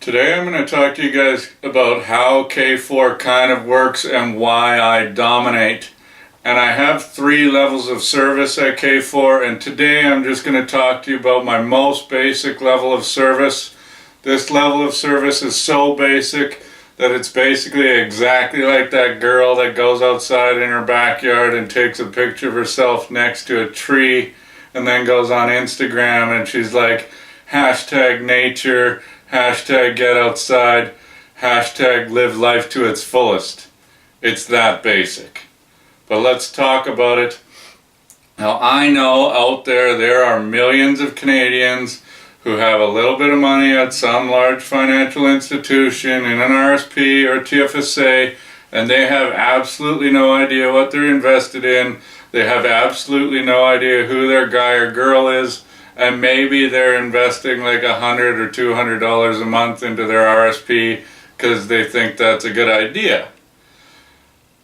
Today I'm going to talk to you guys about how K4 kind of works and why I dominate. And I have 3 levels of service at K4, and today I'm just going to talk to you about my most basic level of service. This level of service is so basic that it's basically exactly like that girl that goes outside in her backyard and takes a picture of herself next to a tree and then goes on Instagram and she's like, hashtag nature, hashtag get outside, hashtag live life to its fullest. It's that basic. But let's talk about it. Now I know out there are millions of Canadians who have a little bit of money at some large financial institution in an RSP or TFSA, and they have absolutely no idea what they're invested in. They have absolutely no idea who their guy or girl is, and maybe they're investing like $100 or $200 a month into their RSP because they think that's a good idea.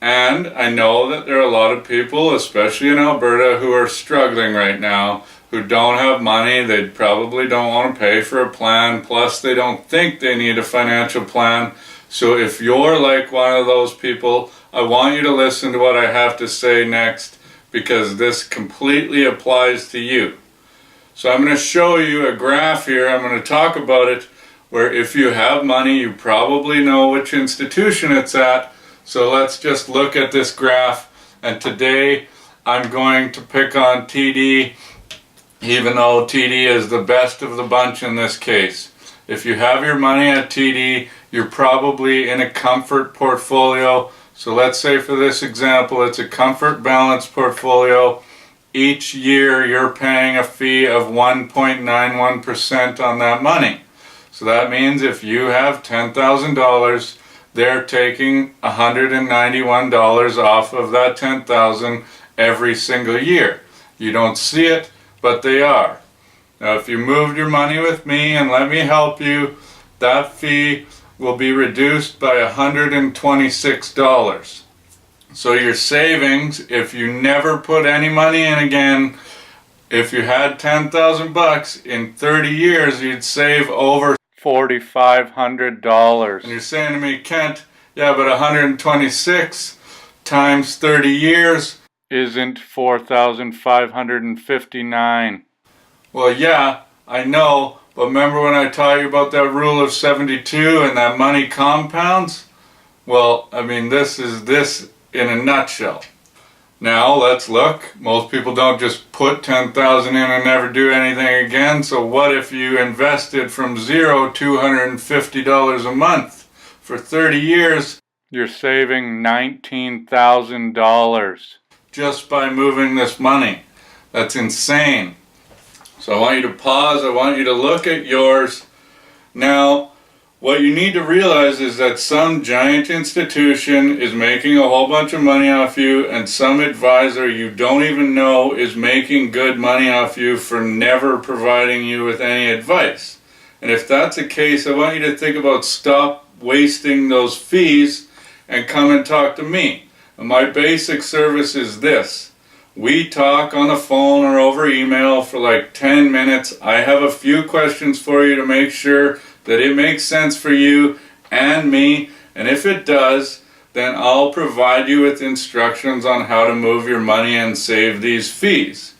And I know that there are a lot of people, especially in Alberta, who are struggling right now, who don't have money. They probably don't want to pay for a plan, plus they don't think they need a financial plan. So if you're like one of those people, I want you to listen to what I have to say next, because this completely applies to you. So I'm going to show you a graph here. I'm going to talk about it, where if you have money, you probably know which institution it's at. So let's just look at this graph, and today I'm going to pick on TD, even though TD is the best of the bunch in this case. If you have your money at TD, you're probably in a comfort portfolio. So let's say for this example, it's a comfort balance portfolio. Each year you're paying a fee of 1.91% on that money. So that means if you have $10,000, they're taking $191 off of that $10,000 every single year. You don't see it, but they are. Now if you moved your money with me and let me help you, that fee will be reduced by $126. So your savings, if you never put any money in again, if you had $10,000 in 30 years, you'd save over $4,500. And you're saying to me, Kent, yeah, but 126 times 30 years isn't 4,559. Well, yeah, I know, but remember when I taught you about that rule of 72 and that money compounds? Well, I mean, this is this in a nutshell. Now let's look. Most people don't just put 10,000 in and never do anything again. So what if you invested from zero $250 a month for 30 years? You're saving $19,000 just by moving this money. That's insane. So I want you to pause. I want you to look at yours. Now, what you need to realize is that some giant institution is making a whole bunch of money off you, and some advisor you don't even know is making good money off you for never providing you with any advice. And if that's the case, I want you to think about stop wasting those fees and come and talk to me. And my basic service is this. We talk on the phone or over email for like 10 minutes. I have a few questions for you to make sure that it makes sense for you and me, and if it does, then I'll provide you with instructions on how to move your money and save these fees.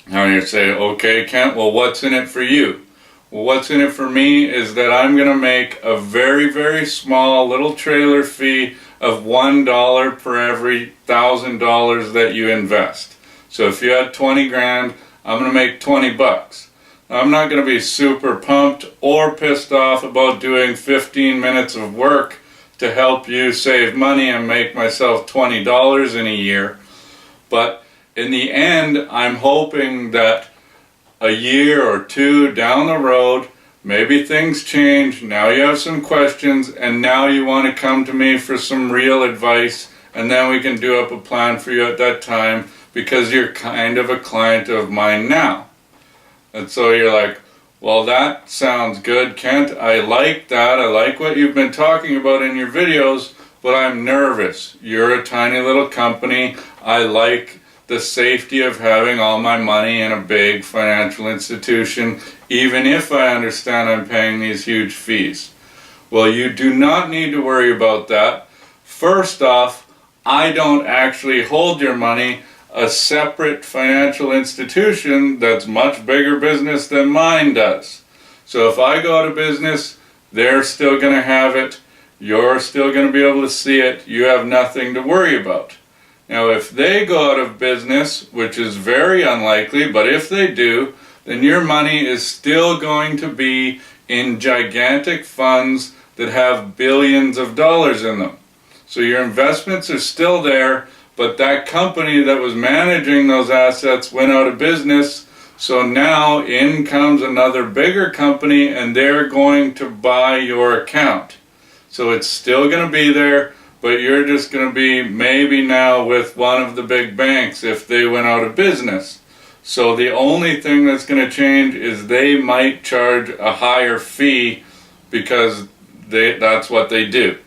Now you say, okay, Kent, well, what's in it for you? Well, what's in it for me is that I'm going to make a very, very small little trailer fee of $1 per every $1,000 that you invest. So if you had 20 grand, I'm going to make 20 bucks. I'm not going to be super pumped or pissed off about doing 15 minutes of work to help you save money and make myself $20 in a year. But in the end, I'm hoping that a year or two down the road, maybe things change, now you have some questions, and now you want to come to me for some real advice, and then we can do up a plan for you at that time, because you're kind of a client of mine now. And so you're like, well, that sounds good, Kent. I like that. I like what you've been talking about in your videos, but I'm nervous. You're a tiny little company. I like the safety of having all my money in a big financial institution, even if I understand I'm paying these huge fees? Well, you do not need to worry about that. First off, I don't actually hold your money. A separate financial institution that's much bigger business than mine does. So if I go out of business, they're still going to have it. You're still going to be able to see it. You have nothing to worry about. Now, if they go out of business, which is very unlikely, but if they do, then your money is still going to be in gigantic funds that have billions of dollars in them. So your investments are still there, but that company that was managing those assets went out of business. So now in comes another bigger company and they're going to buy your account. So it's still going to be there, but you're just going to be maybe now with one of the big banks if they went out of business. So the only thing that's going to change is they might charge a higher fee because that's what they do.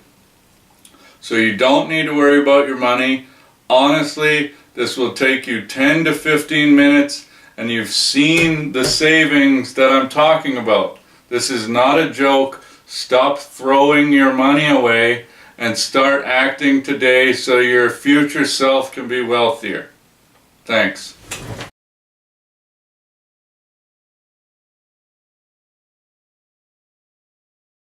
So you don't need to worry about your money. Honestly, this will take you 10 to 15 minutes and you've seen the savings that I'm talking about. This is not a joke. Stop throwing your money away and start acting today so your future self can be wealthier. Thanks.